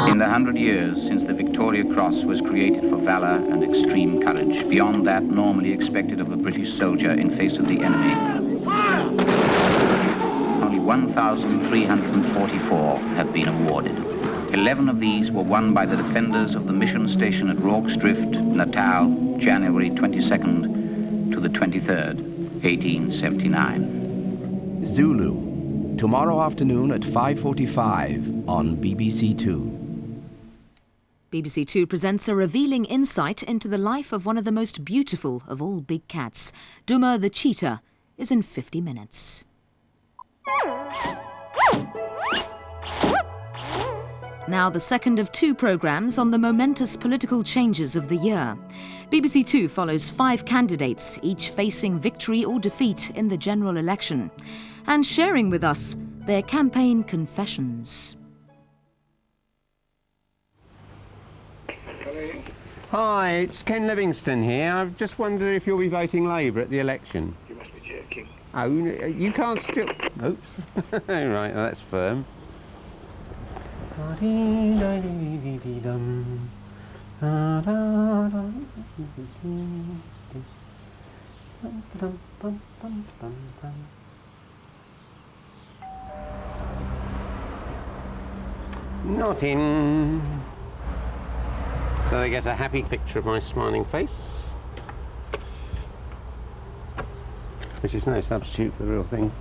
In the 100 years since the Victoria Cross was created for valour and extreme courage, beyond that normally expected of a British soldier in face of the enemy, only 1,344 have been awarded. 11 of these were won by the defenders of the mission station at Rorke's Drift, Natal, January 22nd to the 23rd, 1879. Zulu, tomorrow afternoon at 5:45 on BBC2. BBC2 presents a revealing insight into the life of one of the most beautiful of all big cats. Duma the cheetah is in 50 minutes. Now the second of two programmes on the momentous political changes of the year. BBC2 follows 5 candidates, each facing victory or defeat in the general election, and sharing with us their campaign confessions. Hi, it's Ken Livingstone here. I just wondered if you'll be voting Labour at the election. You must be joking. Oh, you can't still... Oops. Right, well, that's firm. Not in. So they get a happy picture of my smiling face, which is no substitute for the real thing.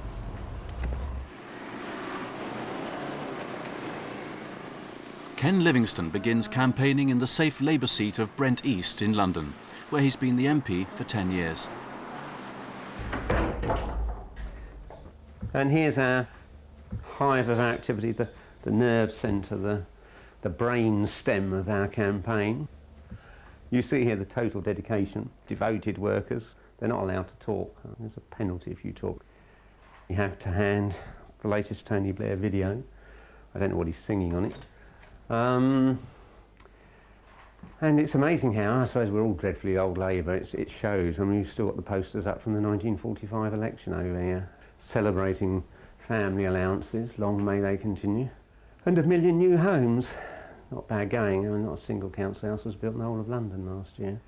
Ken Livingstone begins campaigning in the safe Labour seat of Brent East in London, where he's been the MP for 10 years. And here's our hive of our activity, the nerve centre, the brain stem of our campaign. You see here the total dedication, devoted workers. They're not allowed to talk. There's a penalty if you talk. You have to hand the latest Tony Blair video. I don't know what he's singing on it. And it's amazing how, I suppose we're all dreadfully old Labour, it shows. I mean, you've still got the posters up from the 1945 election over here, celebrating family allowances, long may they continue, and 1 million new homes. Not bad going. I mean, not a single council house was built in the whole of London last year.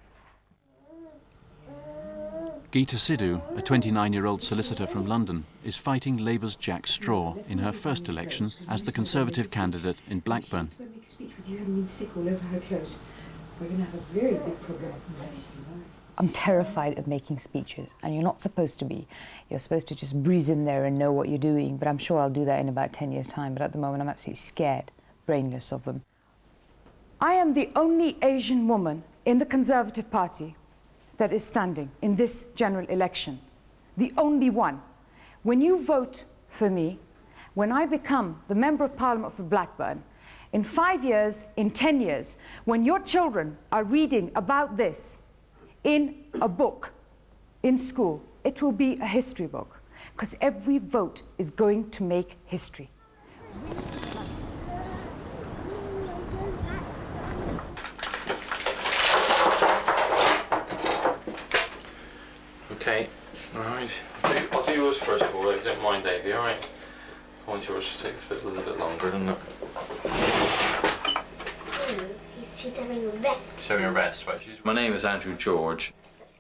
Geeta Sidhu, a 29-year-old solicitor from London, is fighting Labour's Jack Straw in her first election as the Conservative candidate in Blackburn. I'm terrified of making speeches, and you're not supposed to be. You're supposed to just breeze in there and know what you're doing, but I'm sure I'll do that in about 10 years' time, but at the moment I'm absolutely scared, brainless of them. I am the only Asian woman in the Conservative Party that is standing in this general election. The only one. When you vote for me, when I become the Member of Parliament for Blackburn, in 5 years, in 10 years, when your children are reading about this in a book, in school, it will be a history book, because every vote is going to make history. Okay, alright. I'll do yours first, Paul, if you don't mind, Davey, alright? I want yours to take a little bit longer, doesn't it? She's having a rest. She's having a rest, right? My name is Andrew George,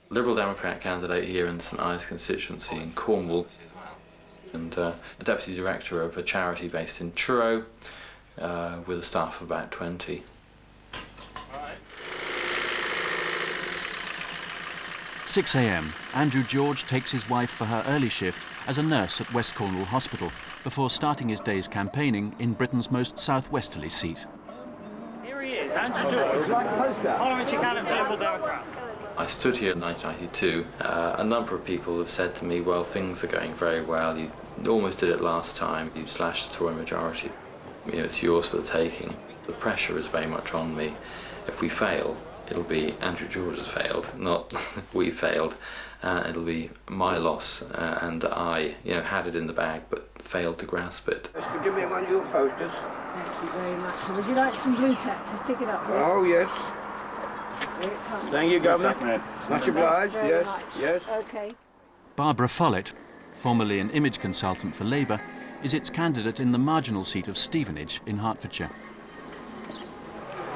Liberal Democrat candidate here in St Ives constituency in Cornwall, and a Deputy Director of a charity based in Truro, with a staff of about 20. 6 a.m, Andrew George takes his wife for her early shift as a nurse at West Cornwall Hospital before starting his day's campaigning in Britain's most southwesterly seat. Here he is, Andrew George, Parliamentary candidate for Liberal Democrats. I stood here in 1992. A number of people have said to me, well, things are going very well. You almost did it last time. You slashed the Tory majority. You know, it's yours for the taking. The pressure is very much on me. If we fail, it'll be Andrew George has failed, not we failed. It'll be my loss, and I, had it in the bag but failed to grasp it. Just give me one of your posters. Thank you very much. Would you like some blue tack to stick it up with? Oh, yes. Here it comes. Thank you, Governor. Much obliged, yes, yes. Okay. Barbara Follett, formerly an image consultant for Labour, is its candidate in the marginal seat of Stevenage in Hertfordshire.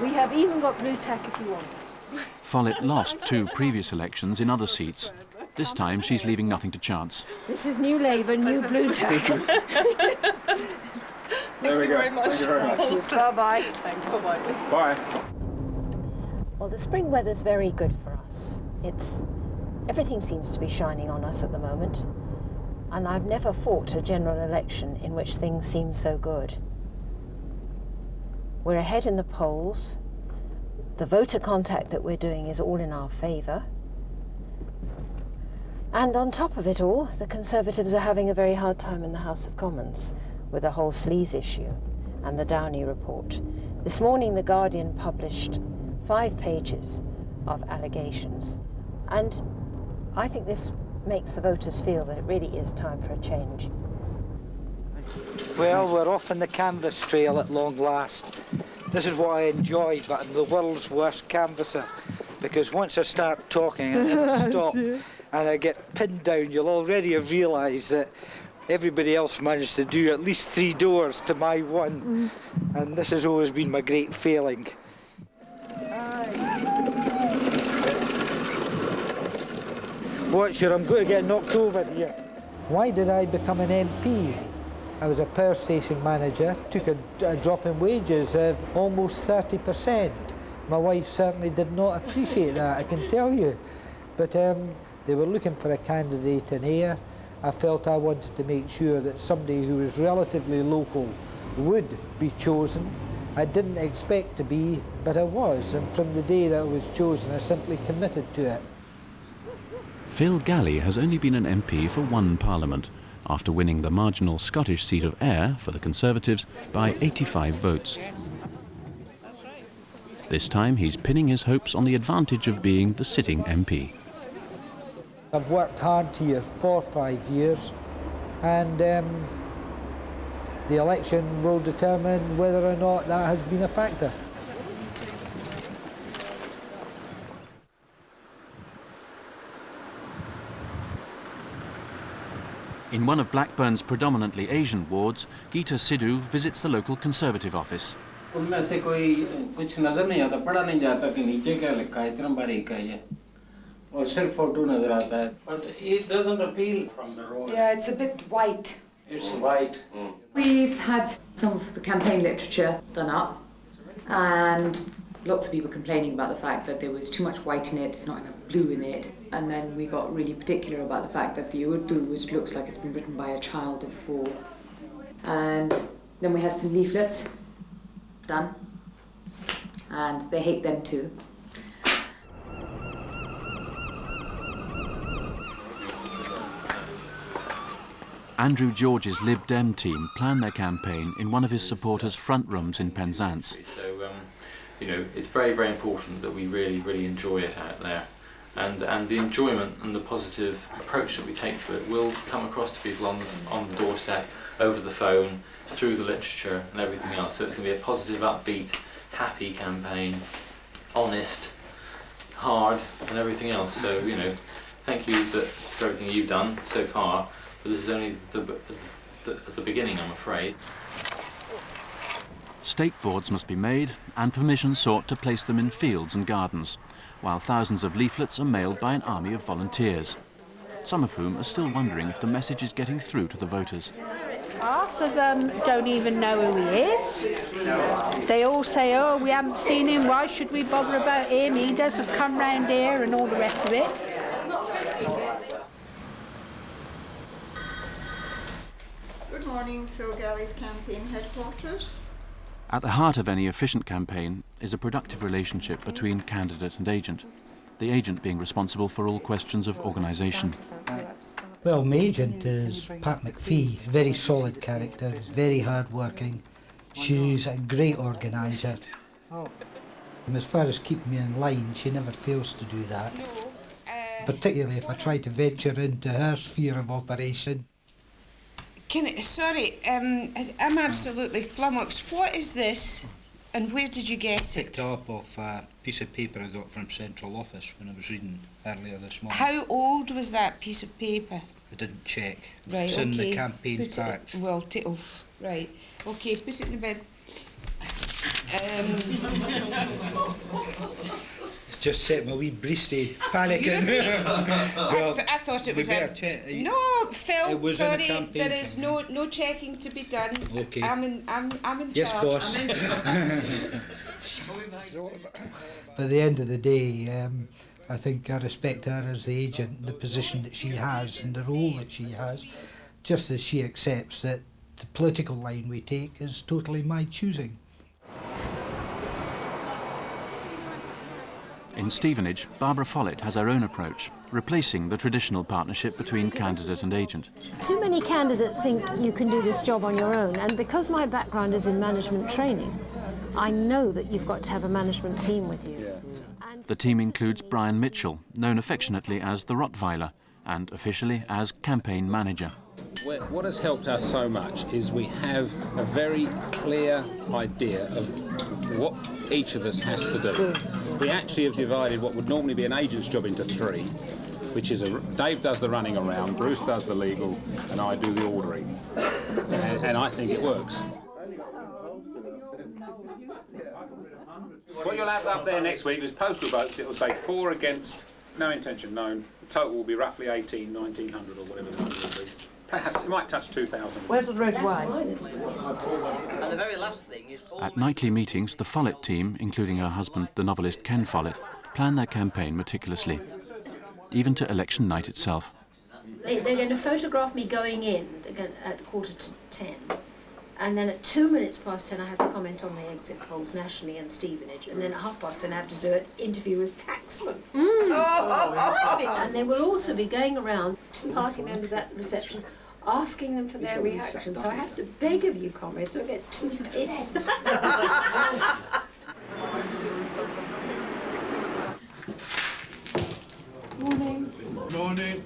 We have even got blue tack if you want it. Follett lost 2 previous elections in other seats. This time she's leaving nothing to chance. This is New Labour, new blue tack. Thank you very much. Thank you very much. Bye-bye. Thanks, bye-bye. Bye. Well, the spring weather's very good for us. Everything seems to be shining on us at the moment. And I've never fought a general election in which things seem so good. We're ahead in the polls. The voter contact that we're doing is all in our favour. And on top of it all, the Conservatives are having a very hard time in the House of Commons with the whole sleaze issue and the Downey report. This morning, The Guardian published 5 pages of allegations. And I think this makes the voters feel that it really is time for a change. Well, we're off on the canvas trail at long last. This is what I enjoy, but I'm the world's worst canvasser, because once I start talking, I never stop, and I get pinned down. You'll already have realised that everybody else managed to do at least 3 doors to my one, and this has always been my great failing. Watch here, I'm going to get knocked over here. Why did I become an MP? I was a power station manager, took a drop in wages of almost 30%. My wife certainly did not appreciate that, I can tell you. But they were looking for a candidate in Ayr. I felt I wanted to make sure that somebody who was relatively local would be chosen. I didn't expect to be, but I was, and from the day that I was chosen, I simply committed to it. Phil Galley has only been an MP for 1 parliament, after winning the marginal Scottish seat of Ayr for the Conservatives by 85 votes. This time he's pinning his hopes on the advantage of being the sitting MP. I've worked hard here for 5 years, and the election will determine whether or not that has been a factor. In one of Blackburn's predominantly Asian wards, Geeta Sidhu visits the local Conservative office. उनमें से कोई कुछ नजर नहीं आता, पढ़ा नहीं जाता कि नीचे क्या लिखा है, इतना बारीक है ये, और सिर्फ फोटो नजर आता है. But it doesn't appeal from the road. Yeah, it's a bit white. It's white. We've had some of the campaign literature done up, and lots of people complaining about the fact that there was too much white in it, there's not enough blue in it, and then we got really particular about the fact that the Urdu looks like it's been written by a child of 4. And then we had some leaflets done, and they hate them too. Andrew George's Lib Dem team planned their campaign in one of his supporters' front rooms in Penzance. So, you know, it's very, very important that we really enjoy it out there. And the enjoyment and the positive approach that we take to it will come across to people on the doorstep, over the phone, through the literature and everything else. So it's going to be a positive, upbeat, happy campaign, honest, hard and everything else. So, you know, thank you for everything you've done so far, but this is only the beginning, I'm afraid. Stake boards must be made and permission sought to place them in fields and gardens, while thousands of leaflets are mailed by an army of volunteers, some of whom are still wondering if the message is getting through to the voters. Half of them don't even know who he is. They all say, oh, we haven't seen him, why should we bother about him, he doesn't come round here, and all the rest of it. Good morning, Phil Galley's campaign headquarters. At the heart of any efficient campaign is a productive relationship between candidate and agent, the agent being responsible for all questions of organisation. Well, my agent is Pat McPhee, very solid character, very hard-working. She's a great organiser. And as far as keeping me in line, she never fails to do that. Particularly if I try to venture into her sphere of operation. Sorry, I'm absolutely flummoxed. What is this, and where did you get it? Picked up off a piece of paper I got from Central Office when I was reading earlier this morning. How old was that piece of paper? I didn't check. Right, it's in the campaign pack. Well, right. Okay, put it in the bin. It's just set my wee breasty panicking. Well, I thought it was no, Phil. Sorry, there is no checking to be done. Okay. I'm in yes, charge. boss. But at the end of the day, I think I respect her as the agent, the position that she has and the role that she has, just as she accepts that the political line we take is totally my choosing. In Stevenage, Barbara Follett has her own approach, replacing the traditional partnership between candidate and agent. Too many candidates think you can do this job on your own, and because my background is in management training, I know that you've got to have a management team with you. The team includes Brian Mitchell, known affectionately as the Rottweiler, and officially as campaign manager. What has helped us so much is we have a very clear idea of what each of us has to do. We actually have divided what would normally be an agent's job into three, which is Dave does the running around, Bruce does the legal, and I do the ordering. And I think it works. What you'll have up there next week is postal votes. It'll say 4 against, no intention known. The total will be roughly 1900 or whatever the number will be. Perhaps it might touch 2,000. Where's the red wine? And the very last thing is... At nightly meetings, the Follett team, including her husband, the novelist Ken Follett, plan their campaign meticulously, even to election night itself. They're going to photograph me going in at 9:45, and then at 2 minutes past 10 I have to comment on the exit polls nationally and Stevenage, and then at 10:30 I have to do an interview with Paxman. And they will also be going around to party members at the reception asking them for their reactions. So I have to beg of you, comrades, don't get too pissed. Morning. Morning.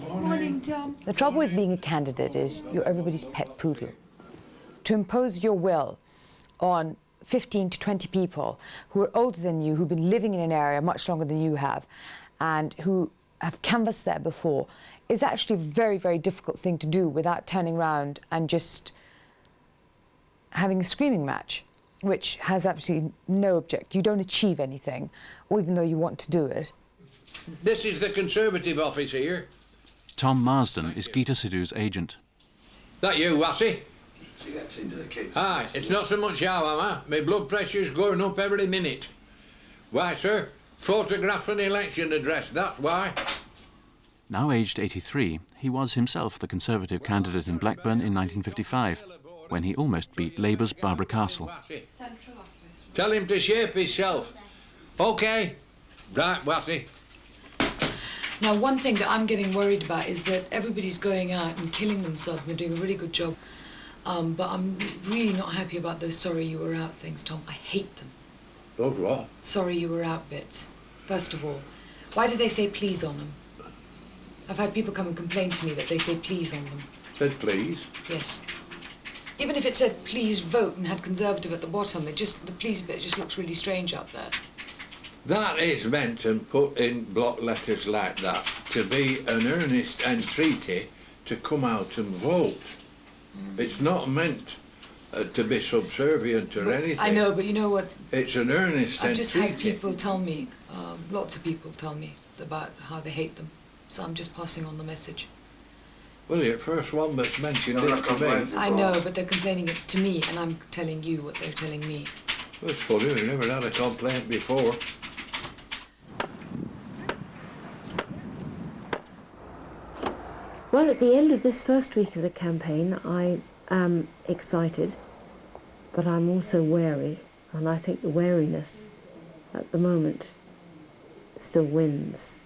Morning, Tom. The trouble with being a candidate is you're everybody's pet poodle. To impose your will on 15 to 20 people who are older than you, who've been living in an area much longer than you have, and who have canvassed there before, is actually a very, very difficult thing to do without turning around and just having a screaming match, which has absolutely no object. You don't achieve anything, or even though you want to do it. This is the Conservative office here. Tom Marsden is Geeta Sidhu's agent. That you, Wassie? See, that's into the case. Aye, it's not so much how, Emma. My blood pressure's going up every minute. Why, sir? Photograph an election address, that's why. Now aged 83, he was himself the Conservative candidate in Blackburn in 1955, when he almost beat Labour's Barbara Castle. Tell him to shape himself. OK. Right, Wassie. Now, one thing that I'm getting worried about is that everybody's going out and killing themselves, and they're doing a really good job. But I'm really not happy about those sorry you were out things, Tom. I hate them. Those what? Sorry you were out bits. First of all, why did they say please on them? I've had people come and complain to me that they say please on them. Said please? Yes. Even if it said please vote and had Conservative at the bottom, the please bit just looks really strange up there. That is meant and put in block letters like that to be an earnest entreaty to come out and vote. It's not meant to be subservient or anything. I know, but you know what? It's an earnest entreaty. I've just had people tell me, lots of people tell me about how they hate them. So I'm just passing on the message. Well, you're the first one that's mentioned it to me. I know, but they're complaining it to me, and I'm telling you what they're telling me. Well, it's funny, we've never had a complaint before. Well, at the end of this first week of the campaign, I am excited, but I'm also wary, and I think the wariness at the moment still wins.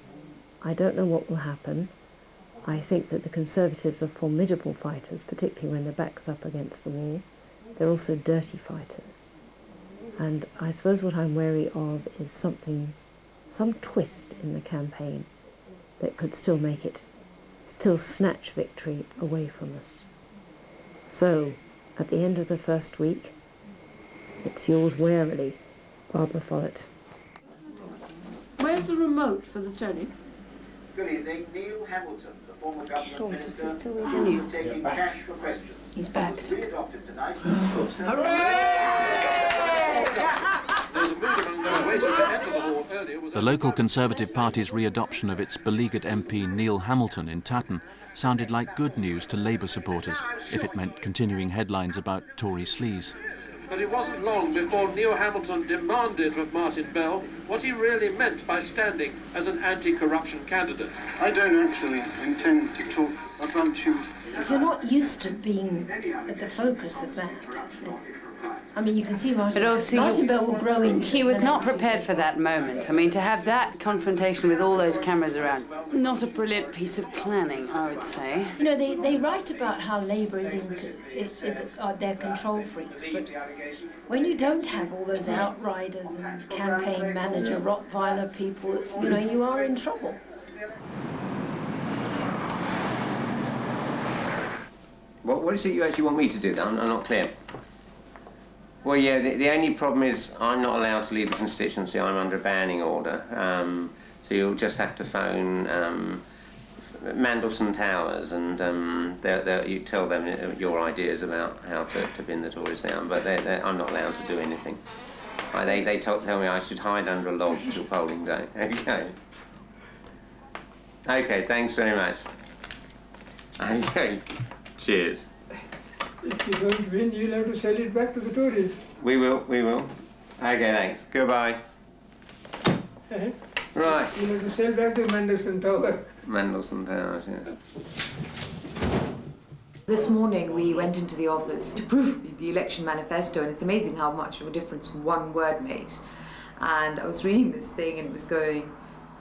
I don't know what will happen. I think that the Conservatives are formidable fighters, particularly when their back's up against the wall. They're also dirty fighters. And I suppose what I'm wary of is some twist in the campaign that could still make it, still snatch victory away from us. So, at the end of the first week, it's yours warily, Barbara Follett. Where's the remote for the tonic? Good evening, Neil Hamilton, the former government minister, is taking cash for questions. He's back. Was re-adopted tonight. Hooray! The local Conservative Party's re-adoption of its beleaguered MP Neil Hamilton in Tatton sounded like good news to Labour supporters, if it meant continuing headlines about Tory sleaze. But it wasn't long before Neil Hamilton demanded of Martin Bell what he really meant by standing as an anti-corruption candidate. I don't actually intend to talk about you. If you're not used to being at the focus of that, I mean, you can see Martin Bell will grow into. He was not prepared for that moment. I mean, to have that confrontation with all those cameras around, not a brilliant piece of planning, I would say. You know, they write about how Labour are their control freaks, but when you don't have all those outriders and campaign manager, Rottweiler people, you know, you are in trouble. What is it you actually want me to do then? I'm not clear. Well, yeah, the only problem is I'm not allowed to leave the constituency. I'm under a banning order. So you'll just have to phone Mandelson Towers and you tell them your ideas about how to pin the Tories down. But I'm not allowed to do anything. They tell me I should hide under a log till polling day. Okay. Okay, thanks very much. Okay, cheers. If you don't win, you'll have to sell it back to the Tories. We will. Okay, thanks. Goodbye. Right. You'll have to sell back the Mandelson Tower. Mandelson Towers, yes. This morning we went into the office to prove the election manifesto, and it's amazing how much of a difference one word made. And I was reading this thing and it was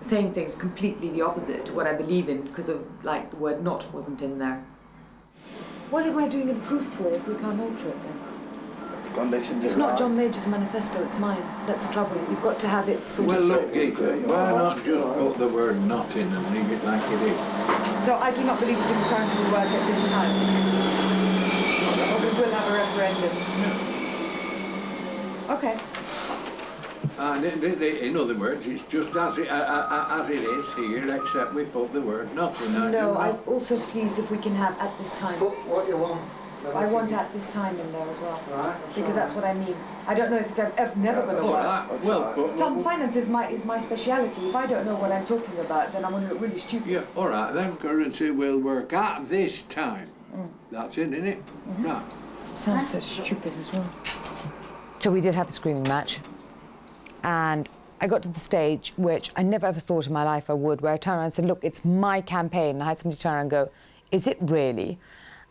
saying things completely the opposite to what I believe in because of, like, the word not wasn't in there. What am I doing the proof for if we can't alter it then? It's not John Major's manifesto, it's mine. That's the trouble. You've got to have it sort of... Well, look, why not just put the word not in and leave it like it is? So I do not believe a single currency will work at this time. Or we will have a referendum. Okay. In other words, it's just as it is here, except we put the word not in. No, I also please if we can have at this time. Put what you want. I want at this time in there as well, because that's what I mean. I don't know if it's never going to work. Well, Tom, finance is my speciality. If I don't know what I'm talking about, then I'm going to look really stupid. Yeah, all right, then currency will work at this time. That's it, isn't it? Right. Sounds so stupid as well. So we did have a screaming match, and I got to the stage which I never ever thought in my life I would, where I turned around and said, look, it's my campaign. And I had somebody turn around and go, is it really?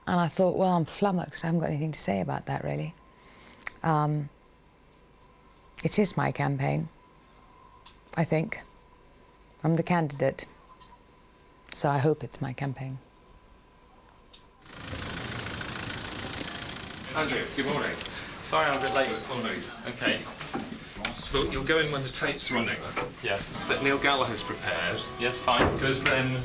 And I thought, well, I'm flummoxed. I haven't got anything to say about that, really. It is my campaign, I think. I'm the candidate, so I hope it's my campaign. Andrew, good morning. Sorry I'm a bit late. Okay. Well, you'll go in when the tape's running. Yes. That Neil Gallagher's prepared. Yes, fine. Because then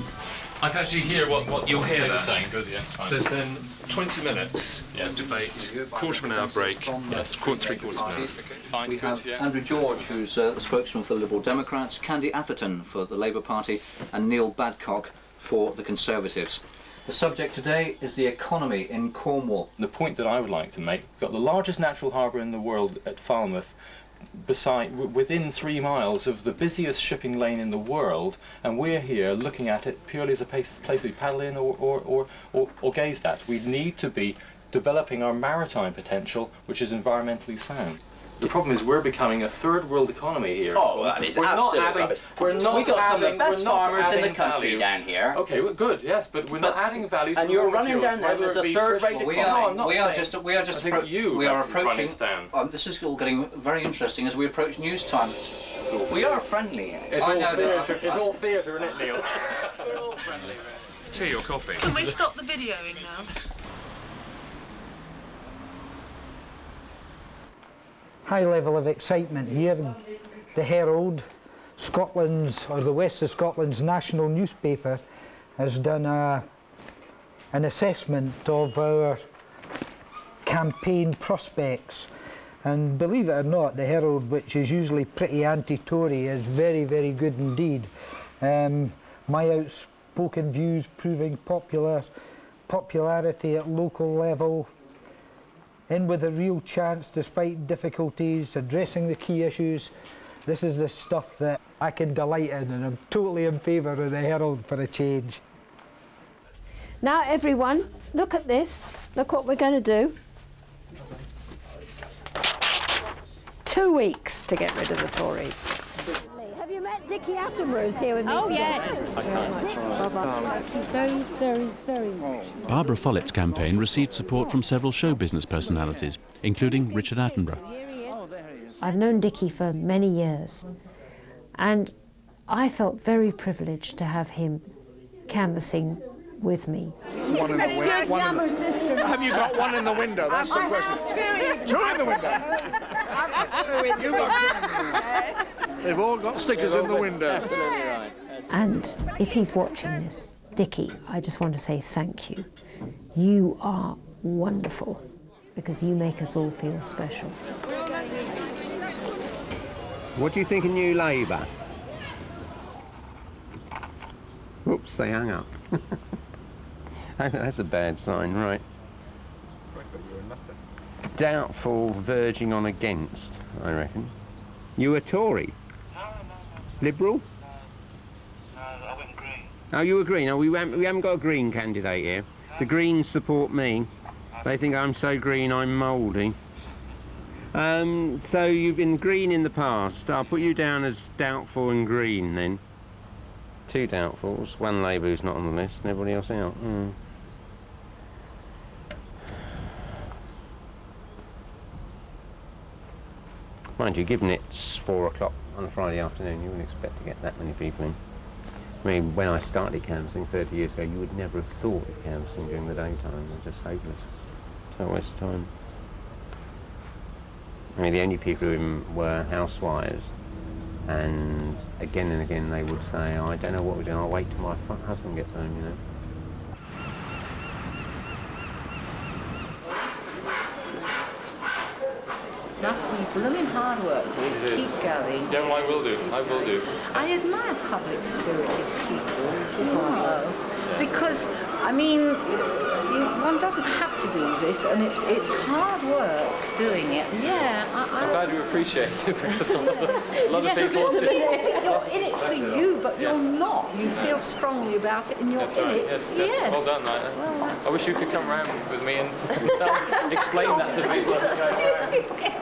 I can actually hear what you'll hear that. Saying. Good, yes, fine. There's then 20 minutes of debate, quarter of an hour break, yes, three-quarters of an hour. Okay. Fine, we have Andrew George, who's the spokesman for the Liberal Democrats, Candy Atherton for the Labour Party, and Neil Badcock for the Conservatives. The subject today is the economy in Cornwall. The point that I would like to make, we've got the largest natural harbour in the world at Falmouth, within 3 miles of the busiest shipping lane in the world, and we're here looking at it purely as a place we paddle in or gaze at. We need to be developing our maritime potential, which is environmentally sound. The problem is we're becoming a third world economy here. Oh, that is absolute rubbish. We've got some of the best farmers in the country down here. Okay, well, good, yes, but we're not adding value to and you're running down them as a third-rate economy. We are approaching. This is all getting very interesting as we approach news time. We are friendly. It's all theatre, isn't it, Neil? We're all friendly. Tea or coffee? Can we stop the videoing now? High level of excitement here. The Herald, Scotland's, or the West of Scotland's national newspaper, has done an assessment of our campaign prospects. And believe it or not, the Herald, which is usually pretty anti-Tory, is very, very good indeed. My outspoken views proving popularity at local level, in with a real chance despite difficulties, addressing the key issues, This is the stuff that I can delight in, and I'm totally in favour of the Herald for a change. Now everyone, look at this. Look what we're going to do. 2 weeks to get rid of the Tories. Have you met Dickie Attenborough who's here with me today? Yes. Thank you very, very, very much. Barbara Follett's campaign received support from several show business personalities, including Richard Attenborough. I've known Dickie for many years, and I felt very privileged to have him canvassing with me. One in the window. Have you got one in the window? That's the question. Two in the window. I've got 2 in the window. They've all got stickers in the window. And if he's watching this, Dickie, I just want to say thank you. You are wonderful, because you make us all feel special. What do you think of New Labour? Oops, they hung up. That's a bad sign, right. Doubtful, verging on against, I reckon. You a Tory? No. Liberal? No, I went Green. Oh, you were Green? No, we haven't got a Green candidate here. No. The Greens support me. They think I'm so green I'm mouldy. So you've been Green in the past. I'll put you down as doubtful and Green then. 2 doubtfuls, 1 Labour who's not on the list, and everybody else out. Mind you, given it's 4 o'clock on a Friday afternoon, you wouldn't expect to get that many people in. I mean, when I started canvassing 30 years ago, you would never have thought of canvassing during the daytime. They're just hopeless. It's a waste of time. I mean, the only people who were housewives, and again they would say, oh, I don't know what we're doing, I'll wait till my husband gets home, you know. Must be blooming hard work, keep going. Yeah, well, I will do. I admire public-spirited people, because, I mean, one doesn't have to do this, and it's hard work doing it. Yeah, I'm glad you appreciate it, because a lot of people... You're in it for you, but you're not. You feel strongly about it, and you're in it. Yes. Well done, I wish you could come round with me and explain that to people.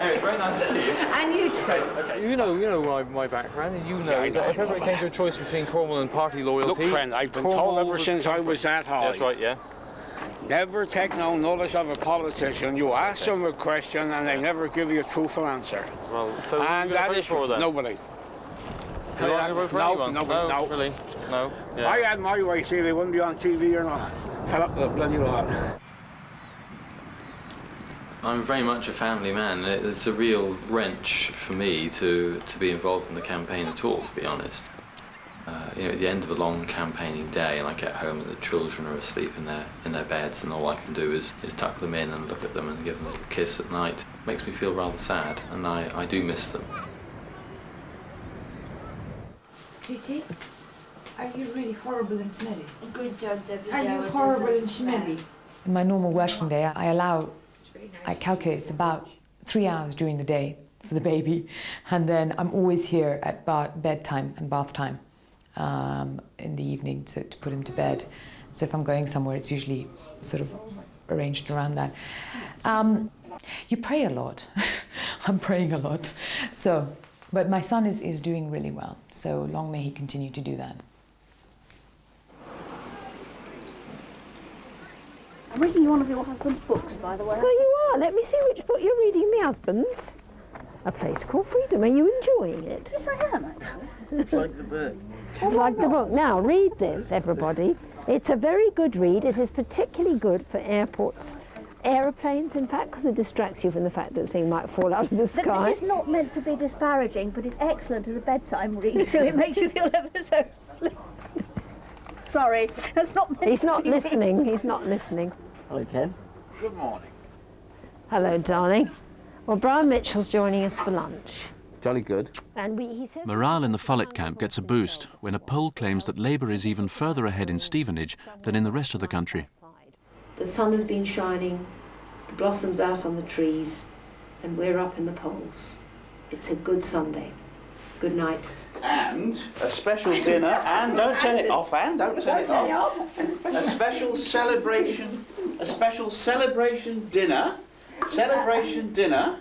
Anyway, very nice to see you. And you too. Okay. You know my background, and you know that if ever it came to a choice between Cornwall and party loyalty... Look, friend, I've been told ever since I was that high. That's right, yeah. Never take no notice of a politician. You ask them a question and they never give you a truthful answer. Well, so and that is for nobody. So you're not going to vote for anyone? No. Really? No? Yeah. I had my way, see, they wouldn't be on TV or not. Fell up the bloody lot. I'm very much a family man. It's a real wrench for me to be involved in the campaign at all, to be honest. At the end of a long campaigning day, and I get home and the children are asleep in their beds, and all I can do is tuck them in and look at them and give them a little kiss at night. It makes me feel rather sad, and I do miss them. Titi, are you really horrible and smelly? Good job, Debbie. Are you horrible and smelly? In my normal working day, I calculate it's about 3 hours during the day for the baby, and then I'm always here at bedtime and bath time in the evening to put him to bed. So if I'm going somewhere, it's usually sort of arranged around that. You pray a lot. I'm praying a lot. But my son is doing really well, so long may he continue to do that. I'm reading one of your husband's books, by the way. There you are. Let me see which book you're reading, my husband's. A Place Called Freedom. Are you enjoying it? Yes, I am, actually. Like the book. Like the book. Now, read this, everybody. It's a very good read. It is particularly good for airports, aeroplanes, in fact, because it distracts you from the fact that the thing might fall out of the sky. This is not meant to be disparaging, but it's excellent as a bedtime read, so it makes you feel ever so... Sorry, that's not meant He's not listening. He's not listening. Hello, Ken. Good morning. Hello, darling. Well, Brian Mitchell's joining us for lunch. Jolly good. And he says... Morale in the Follett camp gets a boost when a poll claims that Labour is even further ahead in Stevenage than in the rest of the country. The sun has been shining, the blossoms out on the trees, and we're up in the polls. It's a good Sunday. Good night. And a special dinner, and don't turn it off, and don't turn it off. A special celebration dinner. Celebration dinner.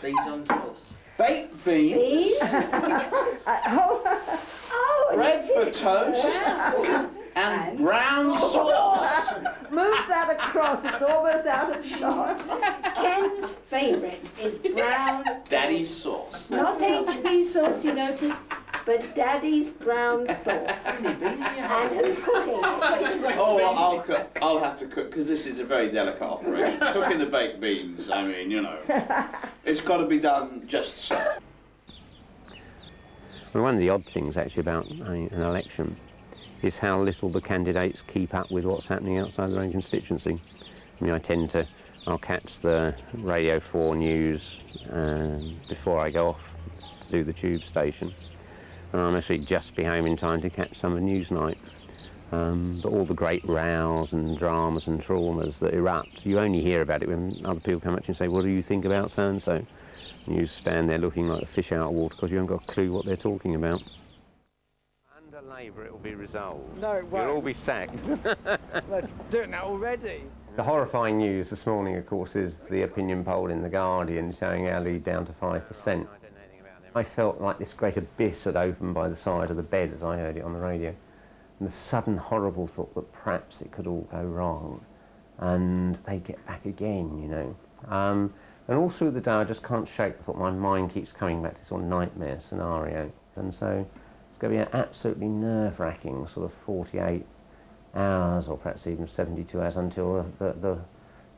Beans on toast. Baked beans. Bread for toast. And brown sauce. Move that across, it's almost out of shot. Ken's favourite is brown sauce. Daddy's sauce. Not HB sauce, you notice, but Daddy's brown sauce. And who's cooking? Oh, I'll have to cook, because this is a very delicate operation. Cooking the baked beans, I mean, you know, it's got to be done just so. Well, one of the odd things actually about an election is how little the candidates keep up with what's happening outside their own constituency. I mean, I'll catch the Radio 4 news before I go off to do the tube station, and I'm actually just be home in time to catch some of Newsnight. But all the great rows and dramas and traumas that erupt, you only hear about it when other people come up to you and say, what do you think about so-and-so? And you stand there looking like a fish out of water because you haven't got a clue what they're talking about. Under Labour it will be resolved. No, it won't. You'll all be sacked. They're doing that already. The horrifying news this morning, of course, is the opinion poll in The Guardian showing our lead down to 5%. I felt like this great abyss had opened by the side of the bed as I heard it on the radio. And the sudden horrible thought that perhaps it could all go wrong and they get back again, you know. And all through the day I just can't shake the thought. My mind keeps coming back to this sort of nightmare scenario. And so it's going to be an absolutely nerve-wracking sort of 48 hours or perhaps even 72 hours until the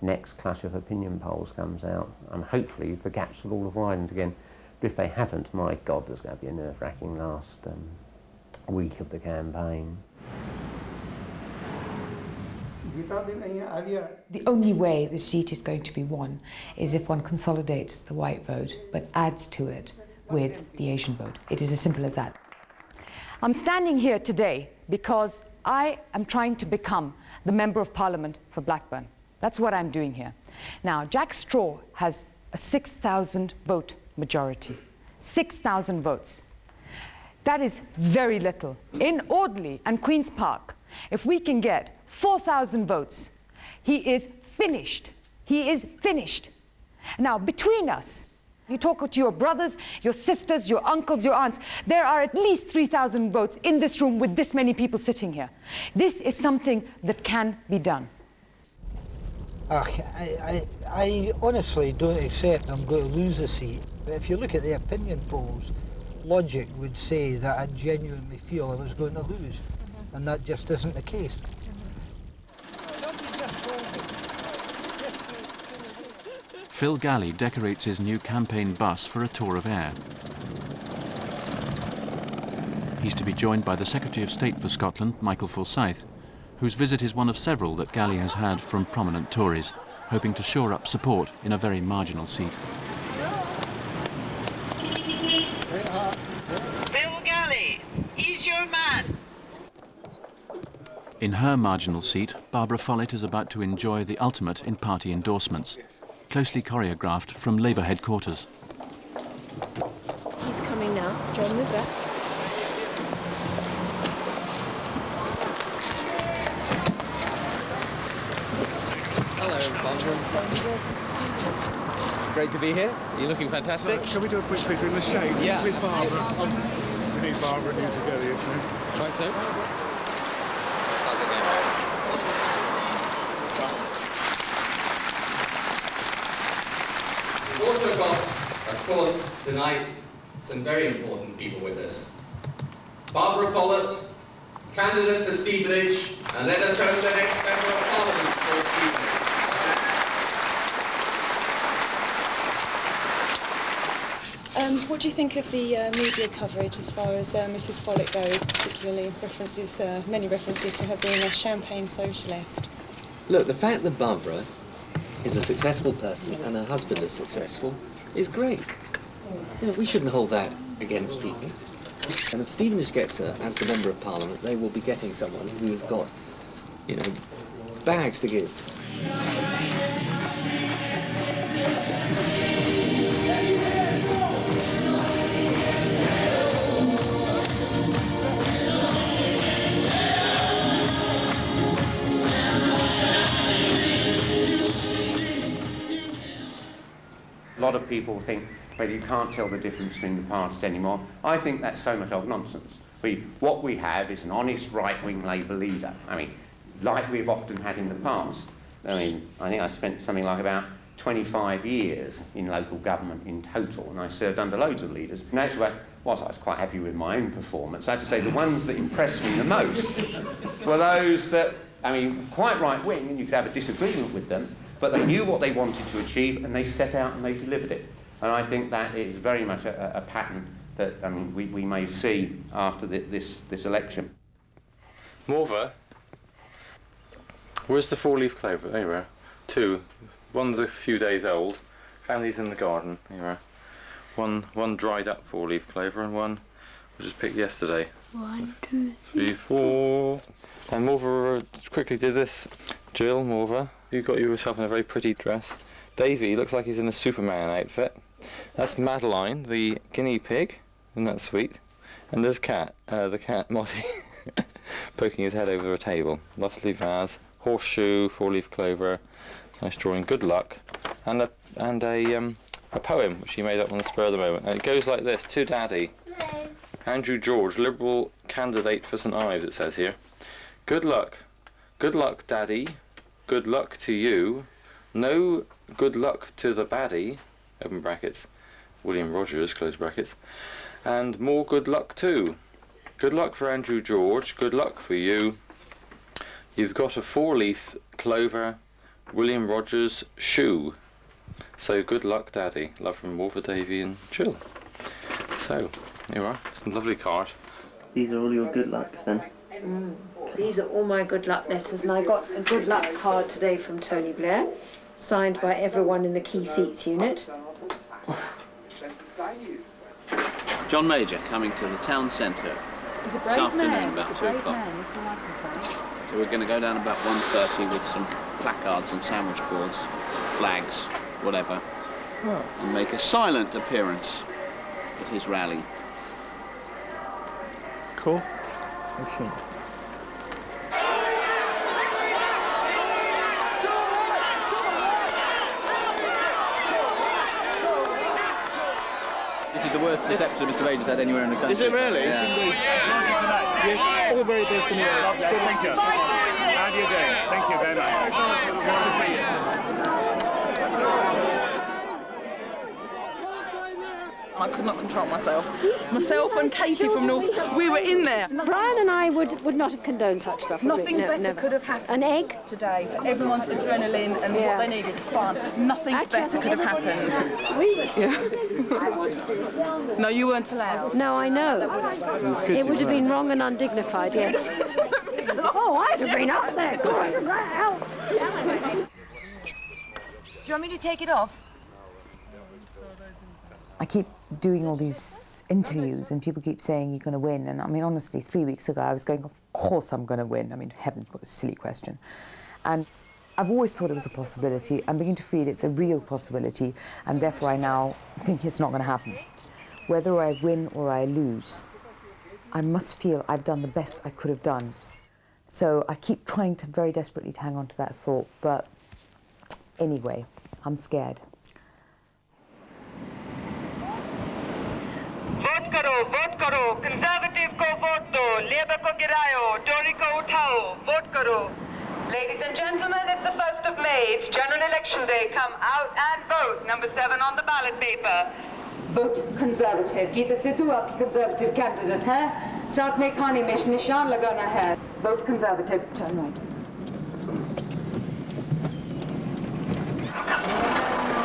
next clash of opinion polls comes out. And hopefully the gaps will all have widened again. But if they haven't, my God, there's going to be a nerve-wracking last week of the campaign. The only way the seat is going to be won is if one consolidates the white vote but adds to it with the Asian vote. It is as simple as that. I'm standing here today because I am trying to become the Member of Parliament for Blackburn. That's what I'm doing here. Now, Jack Straw has a 6,000 vote majority. 6,000 votes. That is very little. In Audley and Queen's Park, if we can get 4,000 votes, he is finished. He is finished. Now, between us, you talk to your brothers, your sisters, your uncles, your aunts, there are at least 3,000 votes in this room with this many people sitting here. This is something that can be done. I honestly don't accept I'm going to lose a seat. But if you look at the opinion polls, logic would say that I genuinely feel I was going to lose. And that just isn't the case. Phil Galley decorates his new campaign bus for a tour of air. He's to be joined by the Secretary of State for Scotland, Michael Forsyth, whose visit is one of several that Galley has had from prominent Tories, hoping to shore up support in a very marginal seat. Phil Galley, he's your man. In her marginal seat, Barbara Follett is about to enjoy the ultimate in party endorsements, closely choreographed from Labour headquarters. He's coming now. John, move back. Hello, Barbara. It's great to be here. You're looking fantastic. Can we do a quick picture in the shade with Barbara? We need Barbara and you together, you see. Right, so. How's it going? We've also got, of course, tonight, some very important people with us. Barbara Follett, candidate for Stevenage, and let us hope the next Member of Parliament for Stevenage. What do you think of the media coverage as far as Mrs. Follett goes, particularly many references to her being a champagne socialist? Look, the fact that Barbara is a successful person and her husband is successful is great. You know, we shouldn't hold that against people. And if Stevenage gets her as the Member of Parliament, they will be getting someone who has got, you know, bags to give. lot of people think, well, you can't tell the difference between the parties anymore. I think that's so much old nonsense. What we have is an honest right-wing Labour leader. I memean, like we've often had in the past. I mean, I think I spent something like about 25 years in local government in total, and I served under loads of leaders. And actually, whilst I was quite happy with my own performance, I have to say the ones that impressed me the most were those that, I mean, quite right-wing, and you could have a disagreement with them, but they knew what they wanted to achieve, and they set out and they delivered it. And I think that is very much a pattern that, I mean, we may see after this election. Morva, where's the four-leaf clover? There you are. 2. One's a few days old. Family's in the garden. Here you are. One dried up four-leaf clover and one was just picked yesterday. 1, 2, 3, 4. And Morva quickly did this. Jill, Morva, you got yourself in a very pretty dress. Davy looks like he's in a Superman outfit. That's Madeline, the guinea pig. Isn't that sweet? And there's Cat, the cat, Mossy, poking his head over a table. Lovely vase, horseshoe, four-leaf clover, nice drawing, good luck, and a poem which he made up on the spur of the moment. And it goes like this: to Daddy, Andrew George, Liberal candidate for St Ives, it says here. Good luck, Daddy, good luck to you. No good luck to the baddie, open brackets, William Rogers, close brackets, and more good luck too. Good luck for Andrew George, good luck for you. You've got a four-leaf clover, William Rogers shoe. So good luck, Daddy. Love from Morva, Davy and Jill. So, here you are. It's a lovely card. These are all your good lucks then? These are all my good luck letters, and I got a good luck card today from Tony Blair, signed by everyone in the Key Seats unit. John Major coming to the town centre this afternoon about 2 o'clock. So we're going to go down about 1:30 with some placards and sandwich boards, flags, whatever, and make a silent appearance at his rally. Cool. Let's see. This is the worst reception Mr. Major's had anywhere in the country. Is it really? Yeah. All the very best in the world. Thank you. How are you doing? Thank you very much. Good to see you. I could not control myself. Myself and Katie from North, we were in there. Brian and I would not have condoned such stuff. Nothing better never. could have happened. An egg? Today, for everyone's adrenaline and what they needed, fun. Nothing better could have happened. We were No, you weren't allowed. No, I know. It would have been wrong and undignified, yes. Oh, I'd have been up there crying right out. Do you want me to take it off? I keep doing all these interviews and people keep saying you're going to win. And I mean, honestly, 3 weeks ago I was going, of course I'm going to win. I mean, heavens, what a silly question. And I've always thought it was a possibility. I'm beginning to feel it's a real possibility, and therefore I now think it's not going to happen. Whether I win or I lose, I must feel I've done the best I could have done. So I keep trying to very desperately hang on to that thought, but anyway, I'm scared. vote karo, conservative ko vote do, Labour ko girayo, Tory ko uthao, vote karo. Ladies and gentlemen, it's the 1st of May, it's general election day, come out and vote, number 7 on the ballot paper. Vote Conservative. Gita Sidhu आपकी Conservative candidate है. साथ में खाने में निशान लगाना है. Vote Conservative. Turn right.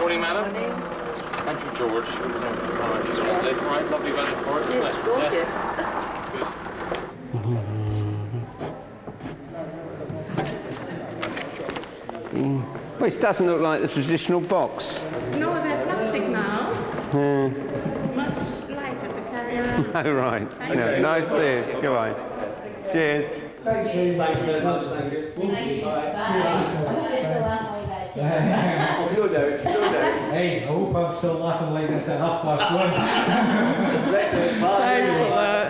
Morning, madam. Andrew George. Right, lovely weather for it, isn't it? It's gorgeous. Yes. Good. Well, it doesn't look like the traditional box. No, they're plastic now. Much lighter to carry around. Oh, right. No, nice to see you. Goodbye. Cheers. Thanks very much. Thank you. You're there. Hey, I hope I'm still laughing like this at 1:30. Thanks a lot.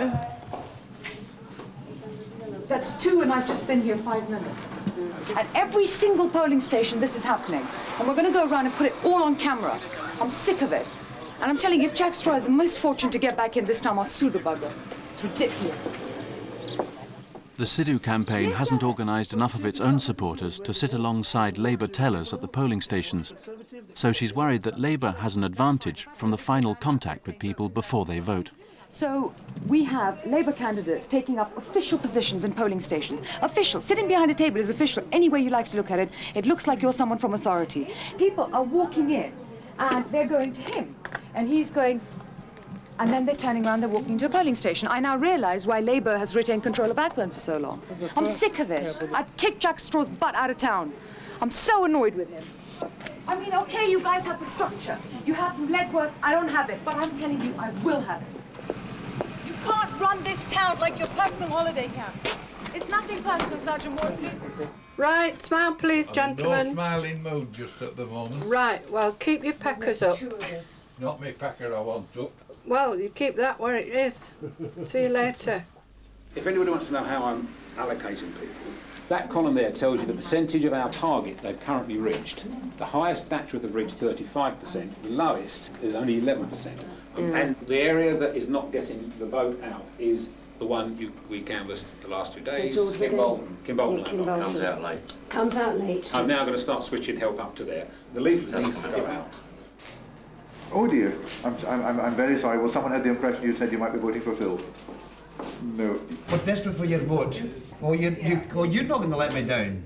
That's 2 and I've just been here 5 minutes. At every single polling station this is happening. And we're going to go around and put it all on camera. I'm sick of it. And I'm telling you, if Jack Straw has the misfortune to get back in this time, I'll sue the bugger. It's ridiculous. The Sidhu campaign hasn't organised enough of its own supporters to sit alongside Labour tellers at the polling stations. So she's worried that Labour has an advantage from the final contact with people before they vote. So we have Labour candidates taking up official positions in polling stations. Official. Sitting behind a table is official. Any way you like to look at it, it looks like you're someone from authority. People are walking in and they're going to him. And he's going... And then they're turning around, they're walking to a polling station. I now realise why Labour has retained control of Blackburn for so long. I'm sick of it. I'd kick Jack Straw's butt out of town. I'm so annoyed with him. I mean, OK, you guys have the structure. You have the legwork. I don't have it. But I'm telling you, I will have it. You can't run this town like your personal holiday camp. It's nothing personal, Sergeant Wardsley. Right, smile please, gentlemen. No smiling mood just at the moment. Right, well, keep your peckers up. Not me pecker I want up. Well, you keep that where it is. See you later. If anybody wants to know how I'm allocating people, that column there tells you the percentage of our target they've currently reached. The highest Thatcherith have reached 35%, the lowest is only 11%. And the area that is not getting the vote out is the one we canvassed the last 2 days. Kimbolton. Kimbolton comes out late. Comes out late. I'm now going to start switching help up to there. The leaflet needs to go out. Oh dear, I'm very sorry. Well, someone had the impression you said you might be voting for Phil. No. We're desperate for your vote. Well, you're not going to let me down.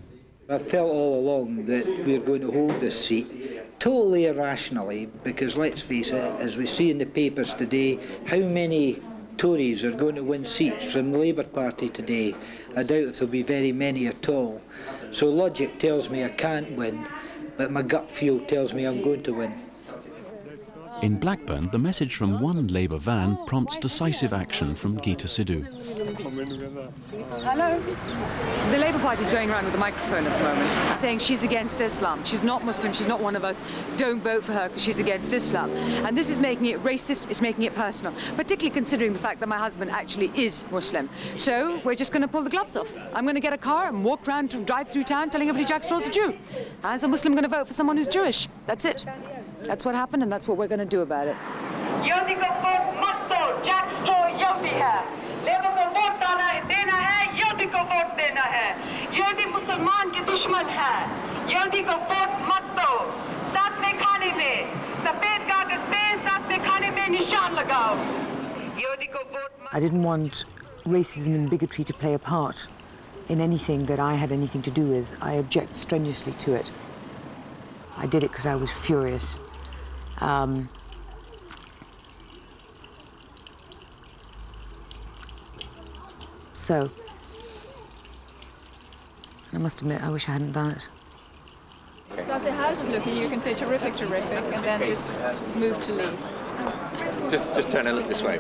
I felt all along that we're going to hold this seat totally irrationally because, let's face it, as we see in the papers today, how many Tories are going to win seats from the Labour Party today? I doubt if there'll be very many at all. So logic tells me I can't win, but my gut feel tells me I'm going to win. In Blackburn, the message from one Labour van prompts decisive action from Geeta Sidhu. Hello? The Labour Party is going around with a microphone at the moment, saying she's against Islam. She's not Muslim, she's not one of us. Don't vote for her because she's against Islam. And this is making it racist, it's making it personal, particularly considering the fact that my husband actually is Muslim. So we're just going to pull the gloves off. I'm going to get a car and walk around, drive through town telling everybody Jack Straw's a Jew. As a Muslim, I'm going to vote for someone who's Jewish. That's it. That's what happened and that's what we're going to do about it. Yodi ko vote mat do, Jack Straw Yodi hai. Labour ko vote dena hai, Yodi ko vote dena hai. Yodi Musliman ke dushman hai. Yodi ko vote mat do. Saath mein khane mein, safed kagaz pe saath mein khane mein nishan lagao. Yodi ko vote mat. I didn't want racism and bigotry to play a part in anything that I had anything to do with. I object strenuously to it. I did it because I was furious. So, I must admit, I wish I hadn't done it. So I say, how's it looking? You can say terrific, terrific, and then just move to leave. Just turn and look this way.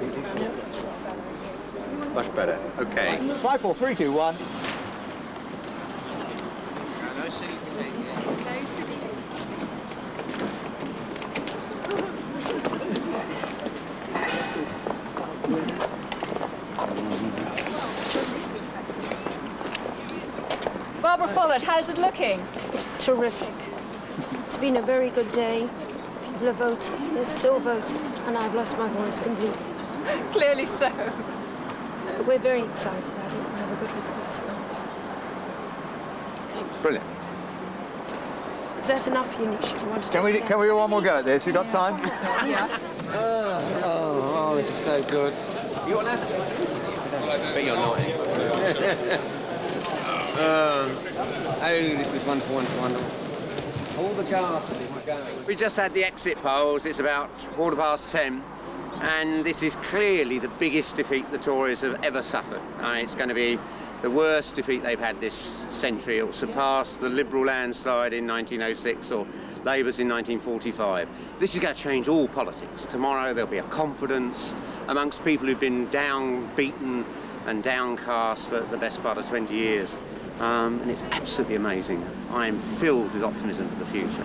Much better. Okay. 5, 4, 3, 2, 1. Barbara Follett, how's it looking? Terrific. It's been a very good day. People are voting, they're still voting, and I've lost my voice completely. Clearly so. But we're very excited. I think we'll have a good result tonight. Brilliant. Is that enough for you, Nish? Can we do one more go at this? You got time? Yeah. Oh, this is so good. You want that? But you're not. Oh, this is wonderful, wonderful, wonderful. All the gas is going. We just had the exit polls. It's about 10:15, and this is clearly the biggest defeat the Tories have ever suffered. It's going to be the worst defeat they've had this century. It will surpass the Liberal landslide in 1906 or Labour's in 1945. This is going to change all politics. Tomorrow there'll be a confidence amongst people who've been down-beaten and downcast for the best part of 20 years. And it's absolutely amazing. I am filled with optimism for the future.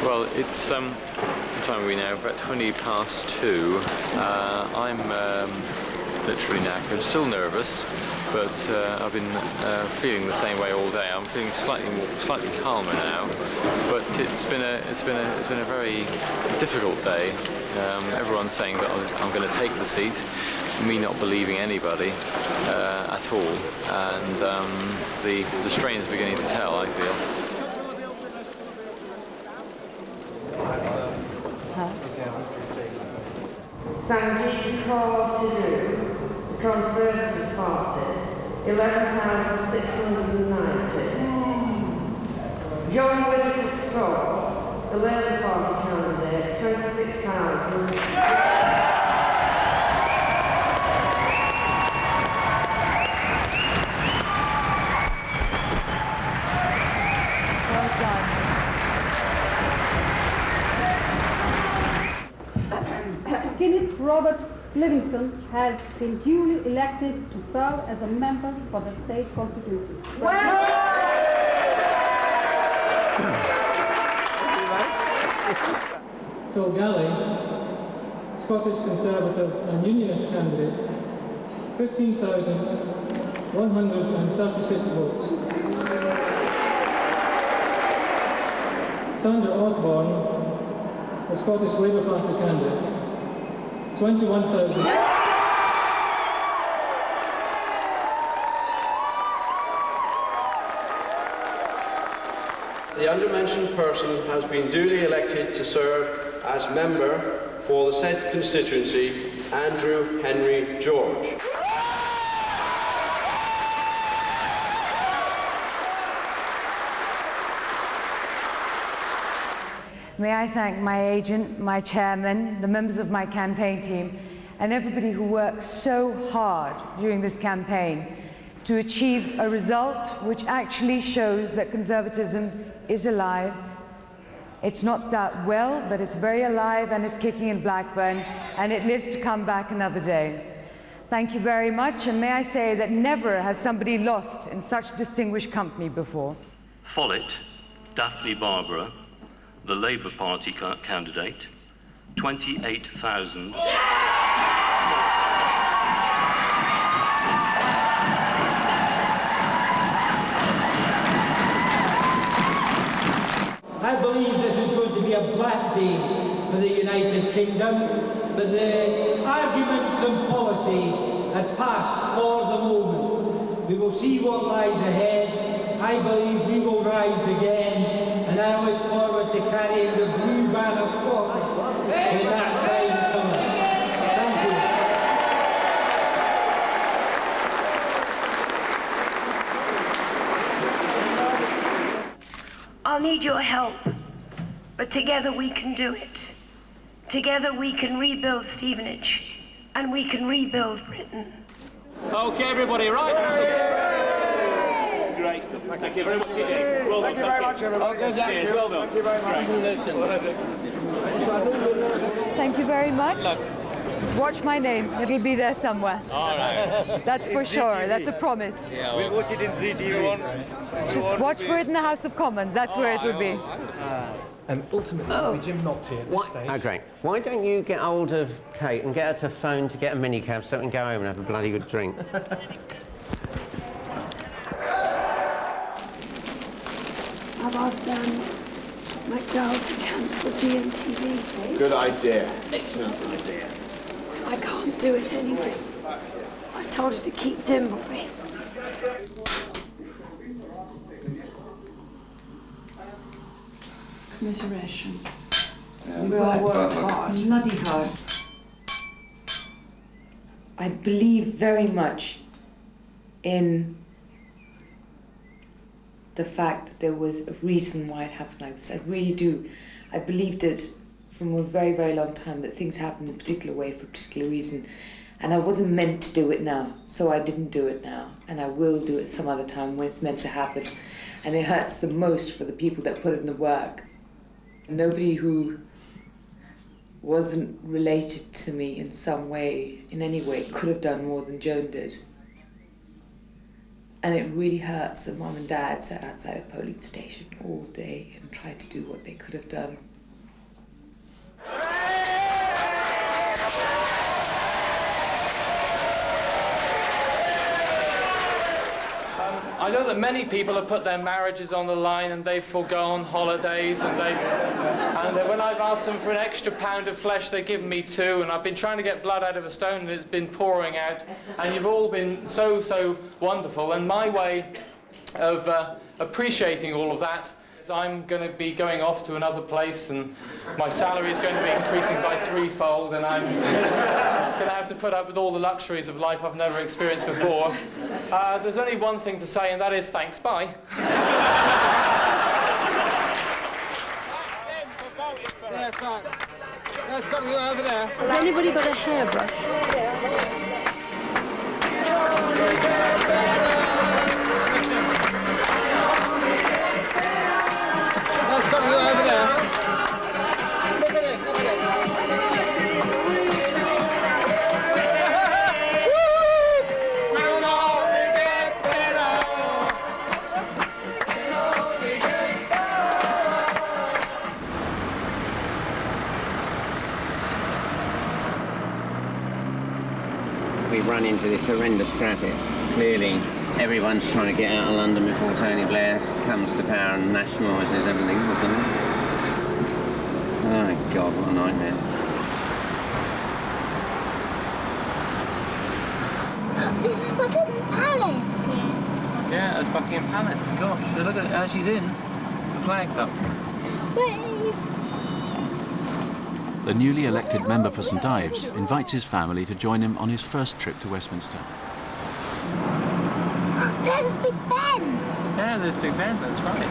Well, it's what time are we now? About 2:20. I'm literally knackered, still nervous, but I've been feeling the same way all day. I'm feeling slightly calmer now, but it's been a very difficult day. Everyone's saying that I'm going to take the seat, me not believing anybody at all, and the strain is beginning to tell, I feel. Thank you for to do. The Conservative Party, 11,690. John Whittaker-Straw, the Labour Party candidate, 26,000. Kenneth Robert Livingston has been duly elected to serve as a member for the state constituency. Phil Galley, Scottish Conservative and Unionist candidate, 15,136 votes. Sandra Osborne, the Scottish Labour Party candidate, 21,000. The undermentioned person has been duly elected to serve as member for the said constituency, Andrew Henry George. May I thank my agent, my chairman, the members of my campaign team, and everybody who worked so hard during this campaign to achieve a result which actually shows that Conservatism is alive. It's not that well, but it's very alive, and it's kicking in Blackburn, and it lives to come back another day. Thank you very much, and may I say that never has somebody lost in such distinguished company before. Follett, Daphne Barbara, the Labour Party candidate, 28,000. I believe this is going to be a black day for the United Kingdom, but the arguments and policy had passed for the moment. We will see what lies ahead. I believe we will rise again, and I look forward to carrying the blue banner forward when that time comes. Thank you. I'll need your help, but together we can do it. Together we can rebuild Stevenage, and we can rebuild Britain. Okay, everybody, right? Great stuff. Thank you very much indeed. Well done. Thank you very much, everybody. Cheers, well done. Thank you very much. Thank you very much. Watch my name. It'll be there somewhere. All right. That's for sure. That's a promise. Yeah, we'll watch it in ZTV1. Just watch for it in the House of Commons. That's where it will be. Ultimately, it'll be Jim Nocty at this stage. Oh, great. Why don't you get hold of Kate and get her to phone to get a minicab so we can go home and have a bloody good drink? I've asked McDowell to cancel GMTV. Good idea. Excellent idea. I can't do it anyway. I told her to keep Dimbleby. Commiserations. Yeah. We all worked hard. Bloody hard. I believe very much in the fact that there was a reason why it happened like this. I really do. I believed it from a very, very long time that things happen in a particular way for a particular reason. And I wasn't meant to do it now, so I didn't do it now. And I will do it some other time when it's meant to happen. And it hurts the most for the people that put in the work. Nobody who wasn't related to me in some way, in any way, could have done more than Joan did. And it really hurts that Mum and Dad sat outside a polling station all day and tried to do what they could have done. I know that many people have put their marriages on the line and they've forgone holidays and when I've asked them for an extra pound of flesh, they've given me 2, and I've been trying to get blood out of a stone and it's been pouring out, and you've all been so wonderful. And my way of appreciating all of that is I'm going to be going off to another place, and my salary is going to be increasing by 3-fold, and I'm going to have to put up with all the luxuries of life I've never experienced before. There's only one thing to say, and that is thanks, bye. Has anybody got a hairbrush? That's got to go over there. Look at it, look at it. We run into this horrendous traffic. Clearly, everyone's trying to get out of London before Tony Blair comes to power and nationalises everything or something. Oh, God, what a nightmare. This is Buckingham Palace. Yeah, that's Buckingham Palace. Gosh, look at her. She's in. The flag's up. The newly elected member for St Ives invites his family to join him on his first trip to Westminster. There's Big Ben. Yeah, there's Big Ben, that's right.